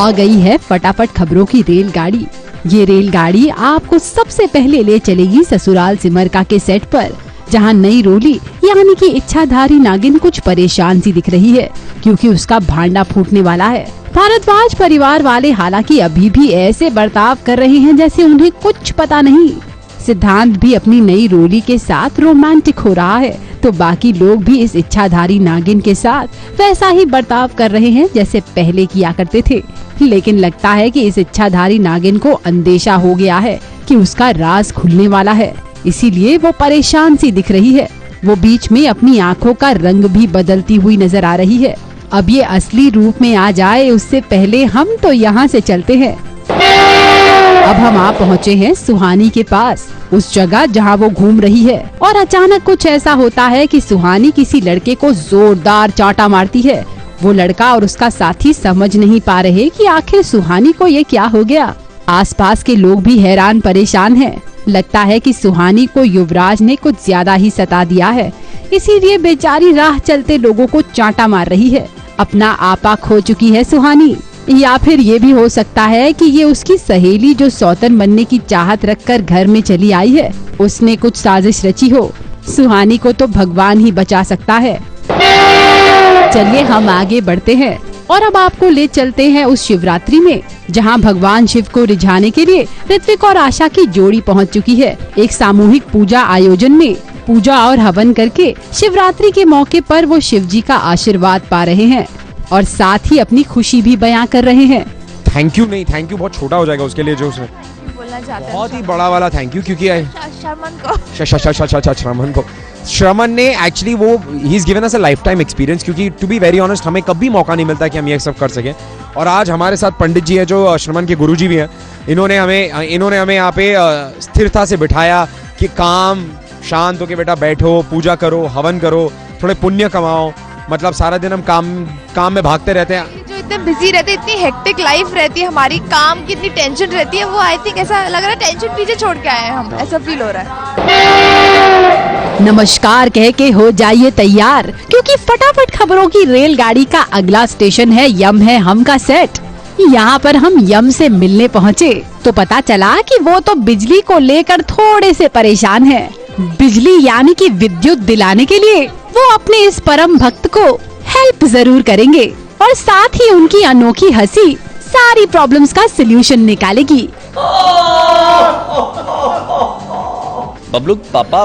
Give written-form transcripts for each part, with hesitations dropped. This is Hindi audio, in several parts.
आ गई है फटाफट खबरों की रेलगाड़ी। ये रेलगाड़ी आपको सबसे पहले ले चलेगी ससुराल सिमरका के सेट पर, जहां नई रोली यानी कि इच्छाधारी नागिन कुछ परेशान सी दिख रही है क्योंकि उसका भांडा फूटने वाला है। भारद्वाज परिवार वाले हालांकि अभी भी ऐसे बर्ताव कर रहे हैं जैसे उन्हें कुछ पता नहीं। सिद्धांत भी अपनी नई रोली के साथ रोमांटिक हो रहा है, तो बाकी लोग भी इस इच्छाधारी नागिन के साथ वैसा ही बर्ताव कर रहे हैं जैसे पहले किया करते थे। लेकिन लगता है कि इस इच्छाधारी नागिन को अंदेशा हो गया है कि उसका राज खुलने वाला है, इसीलिए वो परेशान सी दिख रही है। वो बीच में अपनी आँखों का रंग भी बदलती हुई नजर आ रही है। अब ये असली रूप में आ जाए उससे पहले हम तो यहाँ से चलते हैं। अब हम आ पहुँचे हैं सुहानी के पास, उस जगह जहाँ वो घूम रही है, और अचानक कुछ ऐसा होता है कि सुहानी किसी लड़के को जोरदार चांटा मारती है। वो लड़का और उसका साथी समझ नहीं पा रहे कि आखिर सुहानी को ये क्या हो गया। आसपास के लोग भी हैरान परेशान हैं। लगता है कि सुहानी को युवराज ने कुछ ज्यादा ही सता दिया है, इसीलिए बेचारी राह चलते लोगों को चांटा मार रही है। अपना आपा खो चुकी है सुहानी, या फिर ये भी हो सकता है कि ये उसकी सहेली जो सौतन बनने की चाहत रखकर घर में चली आई है, उसने कुछ साजिश रची हो। सुहानी को तो भगवान ही बचा सकता है। चलिए हम आगे बढ़ते हैं और अब आपको ले चलते हैं उस शिवरात्रि में, जहां भगवान शिव को रिझाने के लिए ऋत्विक और आशा की जोड़ी पहुंच चुकी है। एक सामूहिक पूजा आयोजन में पूजा और हवन करके शिवरात्रि के मौके पर वो शिव जी का आशीर्वाद पा रहे हैं और साथ ही अपनी खुशी भी बयां कर रहे हैं। थैंक यू नहीं, थैंक यू बहुत छोटा हो जाएगा उसके लिए जो उसने बोलना चाहता है। बहुत ही बड़ा वाला थैंक यू, क्योंकि श्रमन ने एक्चुअली वो he is given us a life time experience, क्योंकि टू बी वेरी ऑनेस्ट हमें कभी मौका नहीं मिलता कि हम ये सब कर सकें। और आज हमारे साथ पंडित जी है जो श्रमन के गुरुजी भी हैं। इन्होंने हमें यहाँ पे स्थिरता से बिठाया कि काम शांत होके बेटा बैठो, पूजा करो, हवन करो, थोड़े पुण्य कमाओ। मतलब सारा दिन हम काम में भागते रहते हैं, जो इतने बिजी रहते हैं, इतनी हेक्टिक लाइफ रहती है हमारी, काम की इतनी टेंशन रहती है, वो आई थिंक ऐसा लग रहा है टेंशन पीछे छोड़ के आए हैं हम, ऐसा फील हो रहा है। नमस्कार कह के हो जाइए तैयार, क्योंकि फटाफट खबरों की रेलगाड़ी का अगला स्टेशन है यम है हम का सेट। यहाँ पर हम यम से मिलने पहुँचे तो पता चला कि वो तो बिजली को लेकर थोड़े से परेशान है। बिजली यानी कि विद्युत दिलाने के लिए वो अपने इस परम भक्त को हेल्प जरूर करेंगे और साथ ही उनकी अनोखी हंसी सारी प्रॉब्लम्स का सलूशन निकालेगी। बबलू पापा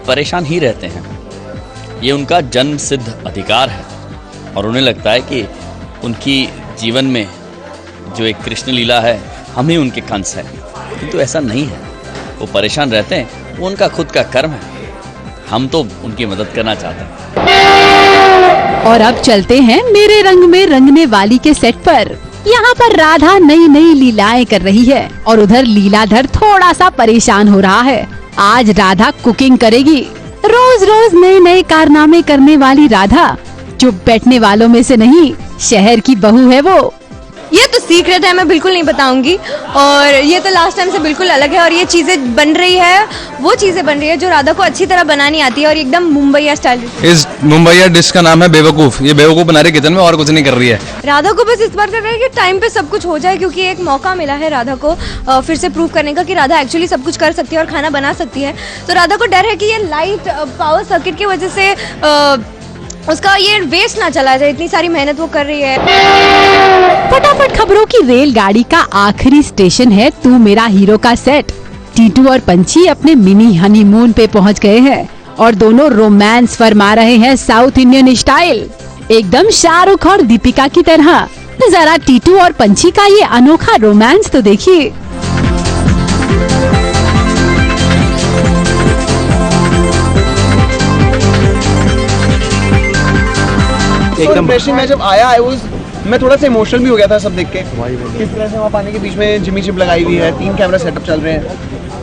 परेशान ही रहते हैं, ये उनका जन्म सिद्ध अधिकार है और उन्हें लगता है कि उनकी जीवन में जो एक कृष्ण लीला है हम ही उनके कंस हैं, किंतु ऐसा नहीं है। वो परेशान रहते हैं, वो उनका खुद का कर्म है, हम तो उनकी मदद करना चाहते हैं। और अब चलते हैं मेरे रंग में रंगने वाली के सेट पर। यहाँ पर राधा नई नई लीलाएं कर रही है और उधर लीलाधर थोड़ा सा परेशान हो रहा है। आज राधा कुकिंग करेगी। रोज रोज नए नए कारनामे करने वाली राधा चुप बैठने वालों में से नहीं, शहर की बहू है वो। ये तो सीक्रेट है, मैं बिल्कुल नहीं बताऊंगी, और ये तो लास्ट टाइम से बिल्कुल अलग है। और ये चीजें बन रही है, वो चीजें बन रही है जो राधा को अच्छी तरह बनानी आती है और एकदम मुंबईया स्टाइल। इस मुंबईया डिश का नाम है बेवकूफ। ये बेवकूफ बना रही किचन में और कुछ नहीं कर रही है। राधा को बस इस बार कर रही है कि टाइम पे सब कुछ हो जाए, क्योंकि एक मौका मिला है राधा को फिर से प्रूव करने का कि राधा एक्चुअली सब कुछ कर सकती है और खाना बना सकती है। तो राधा को डर है कि ये लाइट पावर सर्किट की वजह से उसका ये वेस्ट ना चला जाए, इतनी सारी मेहनत वो कर रही है। फटाफट खबरों की रेलगाड़ी का आखिरी स्टेशन है तू मेरा हीरो का सेट। टीटू और पंछी अपने मिनी हनीमून पे पहुंच गए हैं और दोनों रोमांस फरमा रहे हैं साउथ इंडियन स्टाइल, एकदम शाहरुख और दीपिका की तरह। जरा टीटू और पंछी का ये अनोखा रोमांस तो देखिए। एकदम मैं जब आया मैं थोड़ा सा इमोशनल भी हो गया था सब देख के। किस तरह से वहाँ पानी के बीच में जिमी चिप लगाई हुई है, 3 कैमरा सेटअप चल रहे हैं।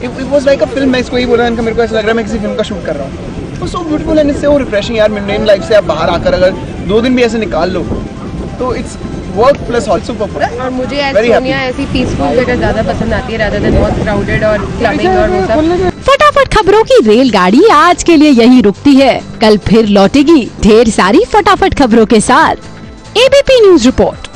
It was like a film. मैं इसको ही बोल रहा हूँ, मेरे को ऐसा लग रहा है मैं किसी फिल्म का शूट कर रहा हूँ। सो ब्यूटीफुल एंड इससे वो रिफ्रेशिंग यार। मेन लाइफ से आप बाहर आकर अगर 2 दिन भी ऐसे निकाल लो तो it's work plus also perfect. और मुझे सोनिया ऐसी पीसफुल जगह ज्यादा पसंद आती है रादर देन बहुत क्राउडेड और क्लबिंग और वो सब। फटाफट खबरों की रेलगाड़ी आज के लिए यहीं रुकती है, कल फिर लौटेगी ढेर सारी फटाफट खबरों के साथ। ABP news report.